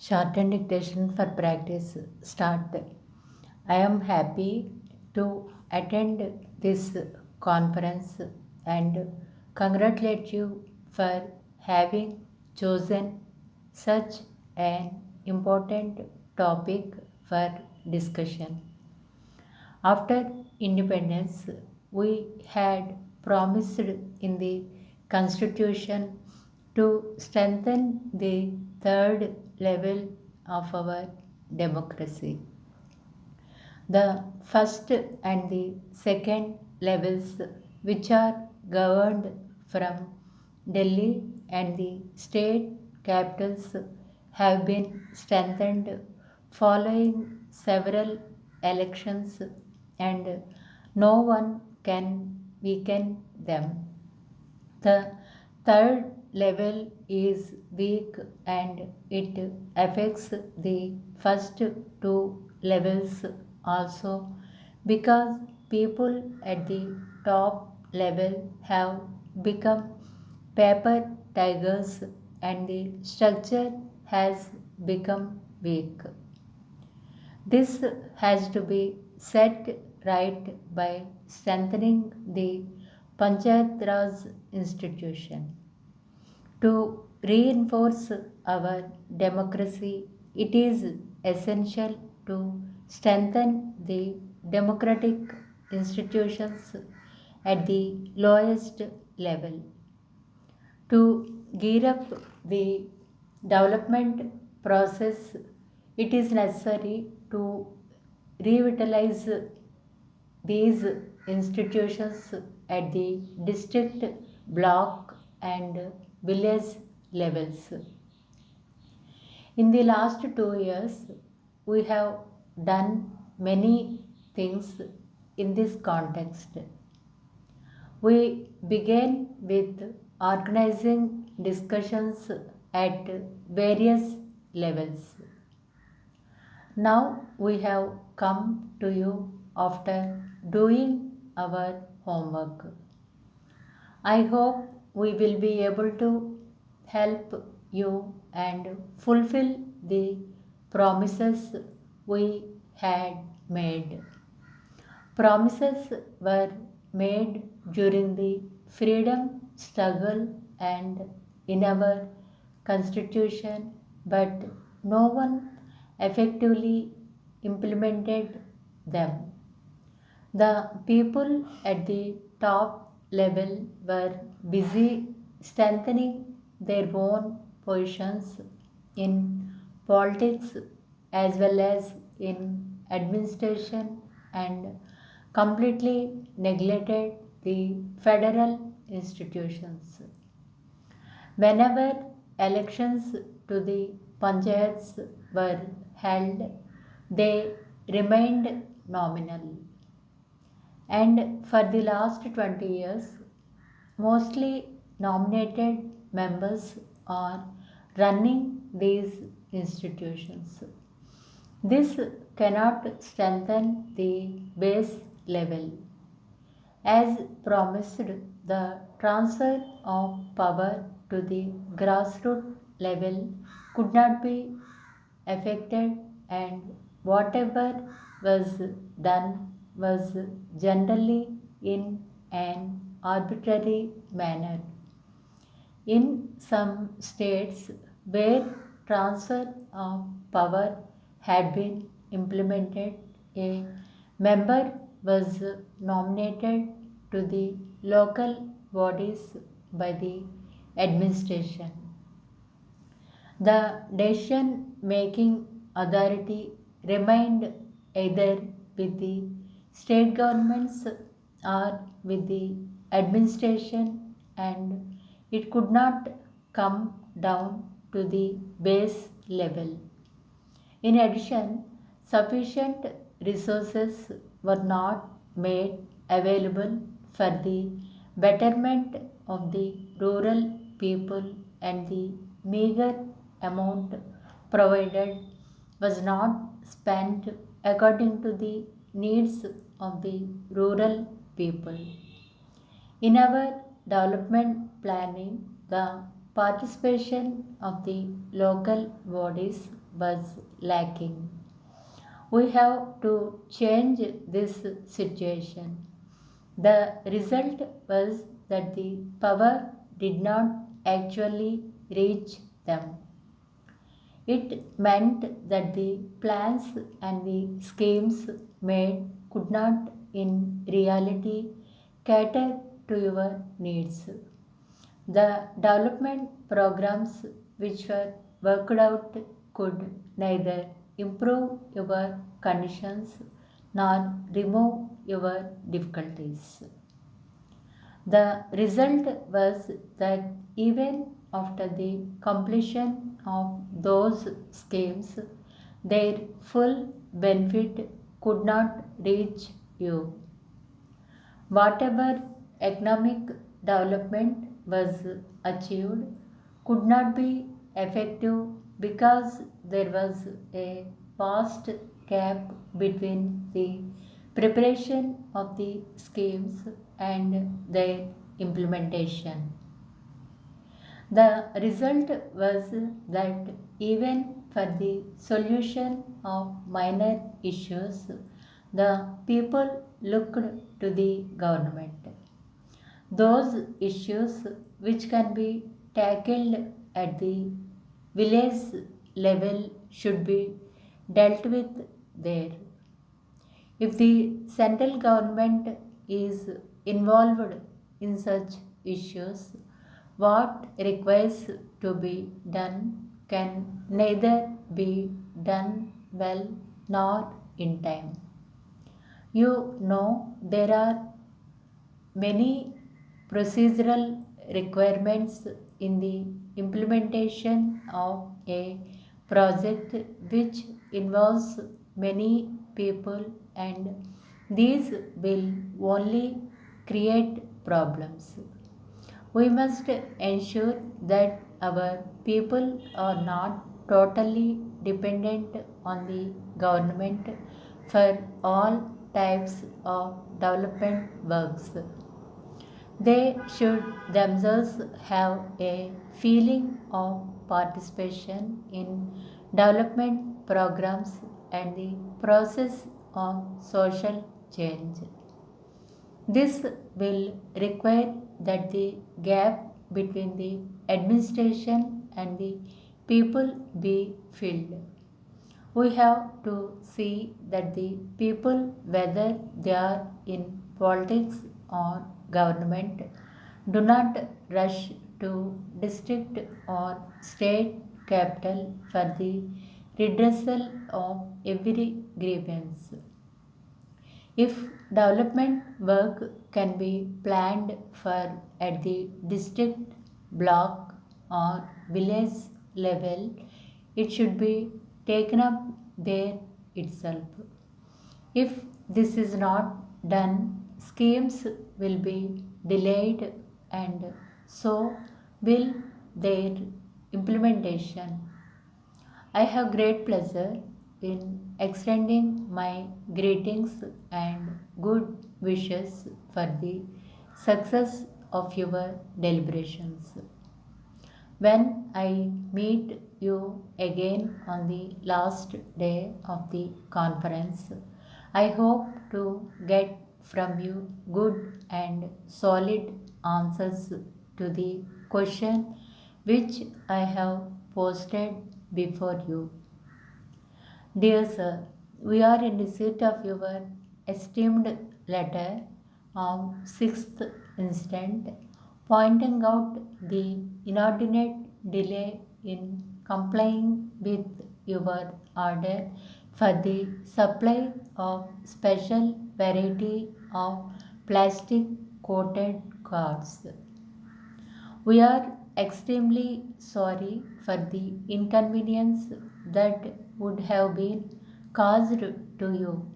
Shorthand Dictation for practice start. I am happy to attend this conference and congratulate you for having chosen such an important topic for discussion. After independence, we had promised in the Constitution to strengthen the third level of our democracy. The first and the second levels, which are governed from Delhi and the state capitals, have been strengthened following several elections, and no one can weaken them. The third level is weak and it affects the first two levels also, because people at the top level have become paper tigers and the structure has become weak. This has to be set right by strengthening the Panchayat Raj institution. To reinforce our democracy, it is essential to strengthen the democratic institutions at the lowest level. To gear up the development process, it is necessary to revitalize these institutions at the district, block, and village levels. In the last 2 years, we have done many things in this context. We began with organizing discussions at various levels. Now we have come to you after doing our homework. I hope we will be able to help you and fulfill the promises we had made. Promises were made during the freedom struggle and in our constitution, but no one effectively implemented them. The people at the top level were busy strengthening their own positions in politics as well as in administration, and completely neglected the federal institutions. Whenever elections to the panchayats were held, they remained nominal. And for the last 20 years, mostly nominated members are running these institutions. This cannot strengthen the base level. As promised, the transfer of power to the grassroots level could not be affected, and whatever was done was generally in an arbitrary manner. In some states where transfer of power had been implemented, a member was nominated to the local bodies by the administration. The decision making authority remained either with the state governments or with the administration, and it could not come down to the base level. In addition, sufficient resources were not made available for the betterment of the rural people, and the meager amount provided was not spent according to the needs of the rural people. In our development planning, the participation of the local bodies was lacking. We have to change this situation. The result was that the power did not actually reach them. It meant that the plans and the schemes made could not in reality cater to your needs. The development programs which were worked out could neither improve your conditions nor remove your difficulties. The result was that even after the completion of those schemes, their full benefit could not reach you. Whatever economic development was achieved could not be effective because there was a vast gap between the preparation of the schemes and their implementation. The result was that even for the solution of minor issues, the people looked to the government. Those issues which can be tackled at the village level should be dealt with there. If the central government is involved in such issues, what requires to be done can neither be done well nor in time. You know, there are many procedural requirements in the implementation of a project which involves many people, and these will only create problems. We must ensure that our people are not totally dependent on the government for all types of development works. They should themselves have a feeling of participation in development programs and the process of social change. This will require that the gap between the administration and the people be filled. We have to see that the people, whether they are in politics or government, do not rush to district or state capital for the redressal of every grievance. If development work can be planned for at the district, block, or village level, it should be taken up there itself. If this is not done, schemes will be delayed and so will their implementation. I have great pleasure in extending my greetings and good wishes for the success of your deliberations. When I meet you again on the last day of the conference, I hope to get from you good and solid answers to the question which I have posted before you. Dear Sir, we are in receipt of your esteemed letter of 6th instant, pointing out the inordinate delay in complying with your order for the supply of special variety of plastic coated cards. We are extremely sorry for the inconvenience that would have been caused to you.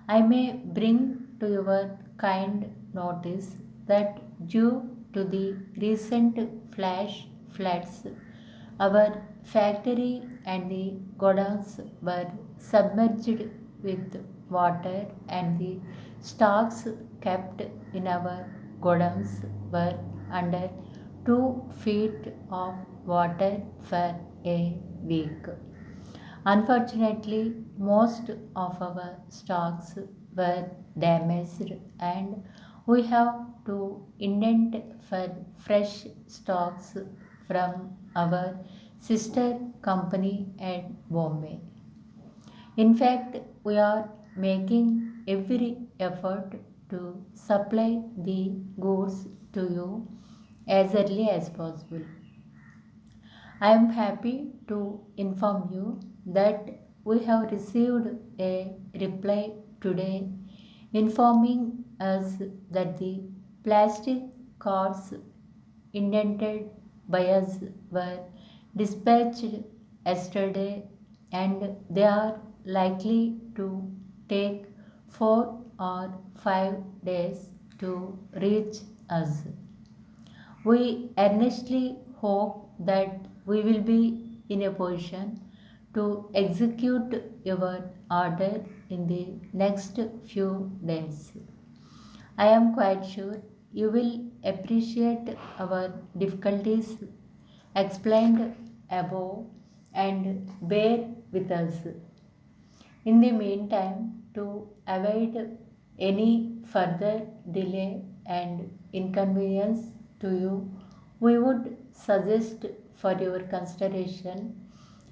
I may bring to your kind notice that due to the recent flash floods, our factory and the godowns were submerged with water, and the stocks kept in our godowns were under 2 feet of water for a week. Unfortunately, most of our stocks were damaged and we have to indent for fresh stocks from our sister company at Bombay. In fact, we are making every effort to supply the goods to you as early as possible. I am happy to inform you that we have received a reply today informing us that the plastic cards indented by us were dispatched yesterday and they are likely to take 4 or 5 days to reach us. We earnestly hope that we will be in a position to execute your order in the next few days. I am quite sure you will appreciate our difficulties explained above and bear with us. In the meantime, to avoid any further delay and inconvenience to you, we would suggest for your consideration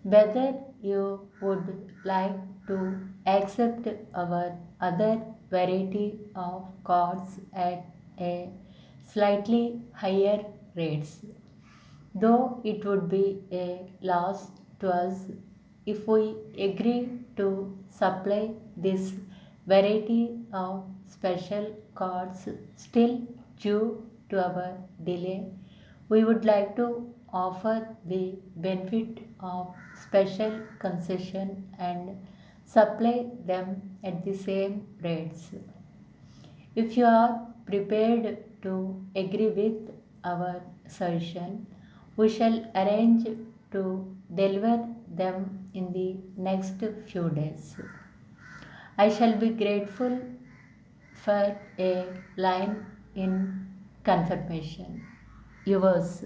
whether you would like to accept our other variety of cards at a slightly higher rates, though it would be a loss to us if we agree to supply this variety of special cards still due to our delay. We would like to offer the benefit of special concession and supply them at the same rates. If you are prepared to agree with our solution, we shall arrange to deliver them in the next few days. I shall be grateful for a line in confirmation. Yours.